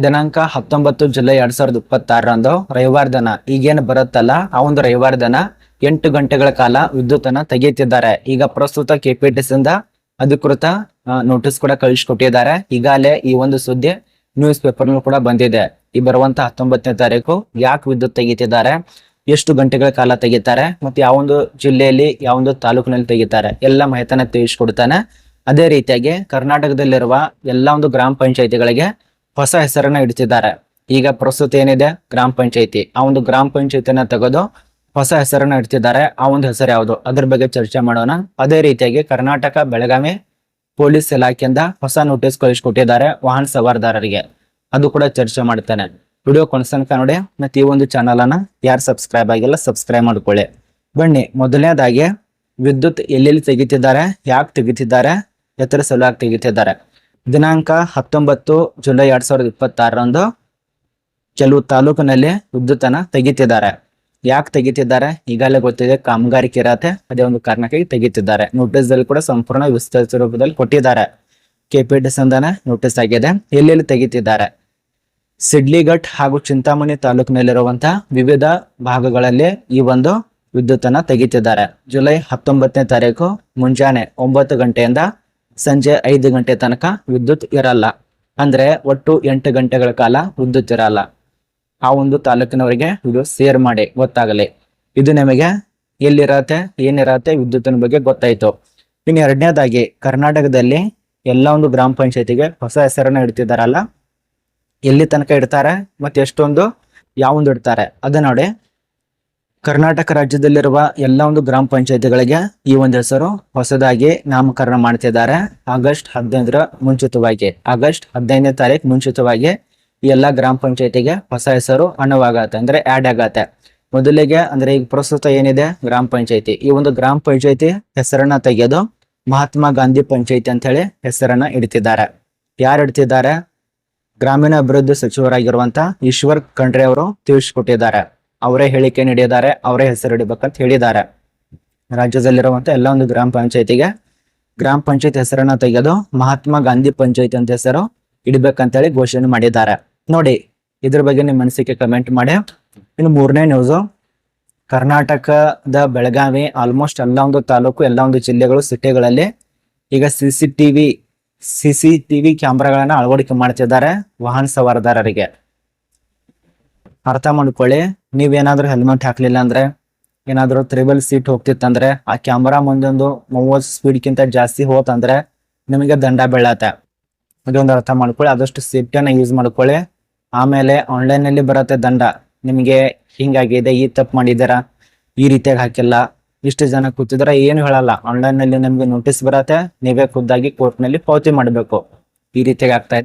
ದಿನಾಂಕ 19 ಜುಲೈ 2026ರಂದು ರವಿವಾರ ದಿನ ಈಗೇನು ಬರುತ್ತಲ್ಲ ಆ ಒಂದು ರವಿವಾರ ದಿನ 8 ಗಂಟೆಗಳ ಕಾಲ ವಿದ್ಯುತ್ ಅನ್ನ ತೆಗೆಯುತ್ತಿದ್ದಾರೆ. ಈಗ ಪ್ರಸ್ತುತ ಕೆಪಿಟಿಸಿ ಇಂದ ಅಧಿಕೃತ ನೋಟಿಸ್ ಕೂಡ ಕಳಿಸಿಕೊಟ್ಟಿದ್ದಾರೆ. ಈಗಾಗಲೇ ಈ ಒಂದು ಸುದ್ದಿ ನ್ಯೂಸ್ ಪೇಪರ್ ಕೂಡ ಬಂದಿದೆ. ಈ ಬರುವಂತ 19ನೇ ತಾರೀಕು ಯಾಕೆ ವಿದ್ಯುತ್ ತೆಗಿತಿದ್ದಾರೆ, ಎಷ್ಟು ಗಂಟೆಗಳ ಕಾಲ ತೆಗಿತಾರೆ, ಮತ್ತೆ ಯಾವೊಂದು ಜಿಲ್ಲೆಯಲ್ಲಿ ಯಾವೊಂದು ತಾಲೂಕಿನಲ್ಲಿ ತೆಗಿತಾರೆ ಎಲ್ಲ ಮಾಹಿತಿನ ತಿಳಿಸ್ಕೊಡ್ತಾನೆ. ಅದೇ ರೀತಿಯಾಗಿ ಕರ್ನಾಟಕದಲ್ಲಿರುವ ಎಲ್ಲಾ ಒಂದು ಗ್ರಾಮ ಪಂಚಾಯತಿಗಳಿಗೆ ಹೊಸ ಹೆಸರನ್ನ ಇಡ್ತಿದ್ದಾರೆ. ಈಗ ಪ್ರಸ್ತುತ ಏನಿದೆ ಗ್ರಾಮ ಪಂಚಾಯತಿ, ಆ ಒಂದು ಗ್ರಾಮ ಪಂಚಾಯತಿನ ತೆಗೆದು ಹೊಸ ಹೆಸರನ್ನ ಇಡ್ತಿದ್ದಾರೆ. ಆ ಒಂದು ಹೆಸರು ಯಾವುದು ಅದ್ರ ಬಗ್ಗೆ ಚರ್ಚೆ ಮಾಡೋಣ. ಅದೇ ರೀತಿಯಾಗಿ ಕರ್ನಾಟಕ ಬೆಳಗಾವಿ ಪೊಲೀಸ್ ಇಲಾಖೆಯಿಂದ ಹೊಸ ನೋಟಿಸ್ ಕಳಿಸ್ಕೊಟ್ಟಿದ್ದಾರೆ ವಾಹನ ಸವಾರದಾರರಿಗೆ, ಅದು ಕೂಡ ಚರ್ಚೆ ಮಾಡ್ತೇನೆ. ವಿಡಿಯೋ ಕೊನೆತನಕ ನೋಡಿ. ಮತ್ತೆ ಈ ಒಂದು ಚಾನಲ್ ಅನ್ನ ಯಾರು ಸಬ್ಸ್ಕ್ರೈಬ್ ಆಗಿಲ್ಲ ಸಬ್ಸ್ಕ್ರೈಬ್ ಮಾಡ್ಕೊಳ್ಳಿ. ಬನ್ನಿ, ಮೊದಲನೇದಾಗಿ ವಿದ್ಯುತ್ ಎಲ್ಲೆಲ್ಲಿ ತೆಗಿತಿದ್ದಾರೆ, ಯಾಕೆ ತೆಗಿತಿದ್ದಾರೆ, ಎತ್ತರ ಸಲುವಾಗಿ ತೆಗಿತಿದ್ದಾರೆ. ದಿನಾಂಕ 19 ಜುಲೈ 2026ರಂದು ಕೆಲವು ತಾಲೂಕಿನಲ್ಲಿ ವಿದ್ಯುತ್ ಅನ್ನ ತೆಗಿತಿದ್ದಾರೆ. ಯಾಕೆ ತೆಗಿತಿದ್ದಾರೆ ಈಗಾಗಲೇ ಗೊತ್ತಿದೆ, ಕಾಮಗಾರಿಕೆ ಇರತ್ತೆ, ಅದೇ ಒಂದು ಕಾರಣಕ್ಕಾಗಿ ತೆಗಿತಿದ್ದಾರೆ. ನೋಟಿಸ್ ದಲ್ಲಿ ಕೂಡ ಸಂಪೂರ್ಣ ವಿಸ್ತರಿತ ರೂಪದಲ್ಲಿ ಕೊಟ್ಟಿದ್ದಾರೆ. ಕೆಪಿಟಿಸಿ ಇಂದಾನೆ ನೋಟಿಸ್ ಆಗಿದೆ. ಎಲ್ಲೆಲ್ಲಿ ತೆಗಿತಿದ್ದಾರೆ, ಸಿಡ್ಲಿಘಟ್ ಹಾಗೂ ಚಿಂತಾಮಣಿ ತಾಲೂಕಿನಲ್ಲಿರುವಂತಹ ವಿವಿಧ ಭಾಗಗಳಲ್ಲಿ ಈ ಒಂದು ವಿದ್ಯುತ್ ಅನ್ನ ತೆಗಿತಿದ್ದಾರೆ. ಜುಲೈ 19ನೇ ತಾರೀಕು ಮುಂಜಾನೆ 9 ಗಂಟೆಯಿಂದ ಸಂಜೆ 5 ಗಂಟೆ ತನಕ ವಿದ್ಯುತ್ ಇರಲ್ಲ. ಅಂದ್ರೆ ಒಟ್ಟು 8 ಗಂಟೆಗಳ ಕಾಲ ವಿದ್ಯುತ್ ಇರಲ್ಲ. ಆ ಒಂದು ತಾಲೂಕಿನವರಿಗೆ ಇದು ಶೇರ್ ಮಾಡಿ ಗೊತ್ತಾಗಲಿ. ಇದು ನಿಮಗೆ ಎಲ್ಲಿರತ್ತೆ ಏನಿರತ್ತೆ ವಿದ್ಯುತ್ತಿನ ಬಗ್ಗೆ ಗೊತ್ತಾಯ್ತು. ಇನ್ನು ಎರಡನೇದಾಗಿ ಕರ್ನಾಟಕದಲ್ಲಿ ಎಲ್ಲ ಒಂದು ಗ್ರಾಮ ಪಂಚಾಯತಿಗೆ ಹೊಸ ಹೆಸರನ್ನ ಇಡ್ತಿದಾರಲ್ಲ, ಎಲ್ಲಿ ತನಕ ಇಡ್ತಾರೆ ಮತ್ತೆ ಎಷ್ಟೊಂದು ಯಾವೊಂದು ಇಡ್ತಾರೆ ಅದ ನೋಡಿ. ಕರ್ನಾಟಕ ರಾಜ್ಯದಲ್ಲಿರುವ ಎಲ್ಲ ಒಂದು ಗ್ರಾಮ ಪಂಚಾಯತಿಗಳಿಗೆ ಈ ಒಂದು ಹೆಸರು ಹೊಸದಾಗಿ ನಾಮಕರಣ ಮಾಡ್ತಿದ್ದಾರೆ. ಆಗಸ್ಟ್ 15ರ ಮುಂಚಿತವಾಗಿ, ಆಗಸ್ಟ್ 15ನೇ ತಾರೀಕು ಮುಂಚಿತವಾಗಿ ಈ ಎಲ್ಲಾ ಗ್ರಾಮ ಪಂಚಾಯತಿಗೆ ಹೊಸ ಹೆಸರು ಅನುವಾಗತ್ತೆ, ಅಂದ್ರೆ ಆಡ್ ಆಗತ್ತೆ. ಮೊದಲಿಗೆ ಅಂದ್ರೆ ಈಗ ಪ್ರಸ್ತುತ ಏನಿದೆ ಗ್ರಾಮ ಪಂಚಾಯತಿ, ಈ ಒಂದು ಗ್ರಾಮ ಪಂಚಾಯತಿ ಹೆಸರನ್ನ ತೆಗೆದು ಮಹಾತ್ಮ ಗಾಂಧಿ ಪಂಚಾಯತಿ ಅಂತ ಹೇಳಿ ಹೆಸರನ್ನ ಇಡ್ತಿದ್ದಾರೆ. ಯಾರು ಇಡ್ತಿದ್ದಾರೆ? ಗ್ರಾಮೀಣ ಅಭಿವೃದ್ಧಿ ಸಚಿವರಾಗಿರುವಂತ ಈಶ್ವರ್ ಖಂಡ್ರೆ ಅವರು ತಿಳಿಸಿಕೊಟ್ಟಿದ್ದಾರೆ. ಅವರೇ ಹೇಳಿಕೆ ನೀಡಿದ್ದಾರೆ, ಅವರೇ ಹೆಸರು ಇಡಬೇಕಂತ ಹೇಳಿದ್ದಾರೆ. ರಾಜ್ಯದಲ್ಲಿರುವಂತ ಎಲ್ಲ ಒಂದು ಗ್ರಾಮ ಪಂಚಾಯತಿಗೆ ಗ್ರಾಮ ಪಂಚಾಯತ್ ಹೆಸರನ್ನ ತೆಗೆದು ಮಹಾತ್ಮ ಗಾಂಧಿ ಪಂಚಾಯತಿ ಅಂತ ಹೆಸರು ಇಡ್ಬೇಕಂತೇಳಿ ಘೋಷಣೆ ಮಾಡಿದ್ದಾರೆ. ನೋಡಿ, ಇದ್ರ ಬಗ್ಗೆ ನಿಮ್ಮ ಅನಿಸಿಕೆ ಕಮೆಂಟ್ ಮಾಡಿ. ಇನ್ನು ಮೂರನೇ ನ್ಯೂಸು, ಕರ್ನಾಟಕದ ಬೆಳಗಾವಿ ಆಲ್ಮೋಸ್ಟ್ ಎಲ್ಲ ಒಂದು ತಾಲೂಕು ಎಲ್ಲ ಒಂದು ಜಿಲ್ಲೆಗಳು ಸಿಟಿಗಳಲ್ಲಿ ಈಗ ಸಿಸಿಟಿವಿ ಕ್ಯಾಮ್ರಾಗಳನ್ನ ಅಳವಡಿಕೆ ಮಾಡ್ತಿದ್ದಾರೆ ವಾಹನ ಸವಾರದಾರರಿಗೆ. ಅರ್ಥ ಮಾಡ್ಕೊಳ್ಳಿ, ನೀವೇನಾದ್ರೂ ಹೆಲ್ಮೆಟ್ ಹಾಕ್ಲಿಲ್ಲ ಅಂದ್ರೆ, ಏನಾದ್ರೂ ತ್ರಿಬಲ್ ಸೀಟ್ ಹೋಗ್ತಿತ್ತಂದ್ರೆ, ಆ ಕ್ಯಾಮ್ರಾ ಮುಂದೊಂದು 30 ಸ್ಪೀಡ್ಗಿಂತ ಜಾಸ್ತಿ ಹೋತಂದ್ರೆ ನಿಮಗೆ ದಂಡ ಬೀಳತ್ತೆ. ಇದೊಂದು ಅರ್ಥ ಮಾಡ್ಕೊಳ್ಳಿ. ಆದಷ್ಟು ಸೇಫ್ಟಿಯನ್ನ ಯೂಸ್ ಮಾಡ್ಕೊಳ್ಳಿ. ಆಮೇಲೆ ಆನ್ಲೈನ್ ನಲ್ಲಿ ಬರುತ್ತೆ ದಂಡ, ನಿಮಗೆ ಹಿಂಗಾಗಿದೆ, ಈ ತಪ್ಪು ಮಾಡಿದ್ದೀರಾ, ಈ ರೀತಿಯಾಗಿ ಹಾಕಿಲ್ಲ, ಇಷ್ಟು ಜನ ಕೂತಿದ್ರೆ ಏನು ಹೇಳಲ್ಲ. ಆನ್ಲೈನ್ ನಲ್ಲಿ ನಿಮ್ಗೆ ನೋಟಿಸ್ ಬರತ್ತೆ, ನೀವೇ ಖುದ್ದಾಗಿ ಕೋರ್ಟ್ ನಲ್ಲಿ ಪಾವತಿ ಮಾಡಬೇಕು. ಈ ರೀತಿಯಾಗಿ ಆಗ್ತಾ